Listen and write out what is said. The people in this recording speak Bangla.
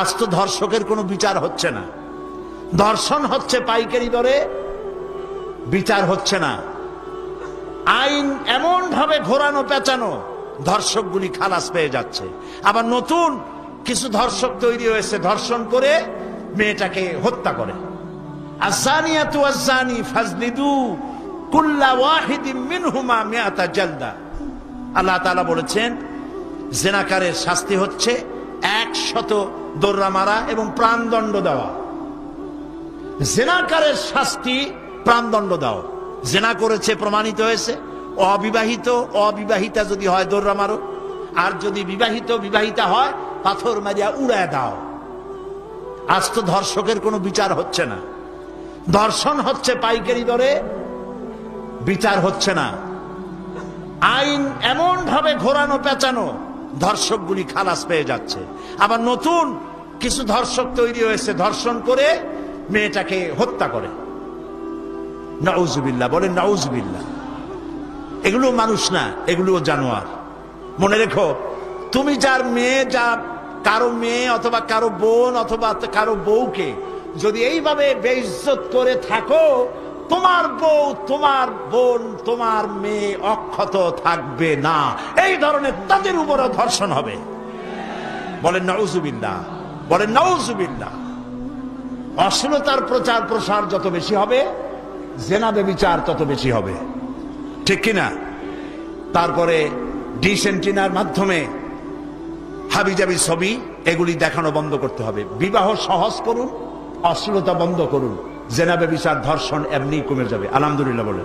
আজ তো ধর্ষকের কোনো বিচার হচ্ছে না, ধর্ষণ হচ্ছে পাইকারি দরে, বিচার হচ্ছে না। আইন এমন ভাবে ঘোরানো পেঁচানো, ধর্ষকগুলি খালাস পেয়ে যাচ্ছে। আবার নতুন কিছু ধর্ষক তৈরি হয়েছে, ধর্ষণ করে মেয়েটাকে হত্যা করে। আযানিয়াতু ওয়াজ্জানি ফাজলিদু কুল্লা ওয়াহিদিন মিনহুমা মিআতা জালদা। আল্লাহ তাআলা বলেছেন জিনাকারের শাস্তি হচ্ছে 100 দোররা মারা এবং প্রাণদণ্ড দেওয়া। জিনাকারের শাস্তি প্রাণদণ্ড দাও। জিনা করেছে প্রমাণিত হয়েছে, অবিবাহিতা যদি হয় দোররা মারো, আর যদি বিবাহিতা হয় পাথর মারিয়া উড়ায় দাও। আজ তো ধর্ষকের কোনো বিচার হচ্ছে না, ধর্ষণ হচ্ছে পাইকারি দরে, বিচার হচ্ছে না। আইন এমন ভাবে ঘোরানো পেঁচানো, ধর্ষকগুলি খালাস পেয়ে যাচ্ছে। আবার নতুন কিছু ধর্ষক তৈরি হয়েছে, ধর্ষণ করে মেয়েটাকে হত্যা করে। নাউজুবিল্লাহ, বলেন নাউজুবিল্লাহ। এগুলো মানুষ না, এগুলো জানোয়ার। মনে রেখো, তুমি যার মেয়ে, কারো মেয়ে অথবা কারো বোন অথবা কারো বউকে যদি এইভাবে বেইজ্জত করে থাকো, তোমার বউ, তোমার বোন, তোমার মেয়ে অক্ষত থাকবে না। এই ধরনের তাদের উপরও ধর্ষণ হবে। বলেন নাউজুবিল্লাহ, বলেন নাউজুবিল্লাহ। অশ্লীলতার প্রচার প্রসার যত বেশি হবে, জেনা ব্যভিচার তত বেশি হবে, ঠিক কিনা? তারপরে ডিশ এন্টিনার মাধ্যমে হাবিজাবি ছবি এগুলি দেখানো বন্ধ করতে হবে। বিবাহ সহজ করুন, অশ্লীলতা বন্ধ করুন, জেনা ব্যভিচার ধর্ষণ এমনি কমে যাবে। আলহামদুলিল্লাহ বলে।